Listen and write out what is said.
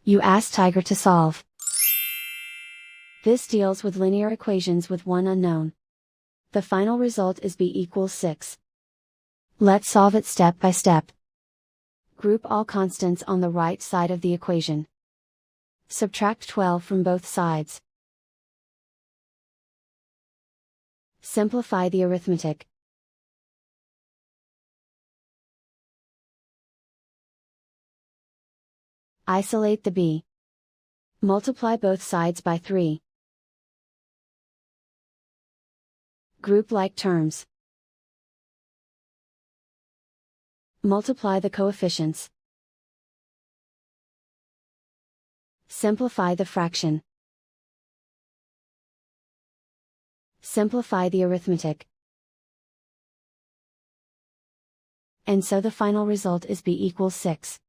You ask Tiger to solve. This deals with linear equations with one unknown. The final result is b equals 6. Let's solve it step by step. Group all constants on the right side of the equation. Subtract 12 from both sides. Simplify the arithmetic. Isolate the b. Multiply both sides by 3. Group like terms. Multiply the coefficients. Simplify the fraction. Simplify the arithmetic. And so the final result is b equals 6.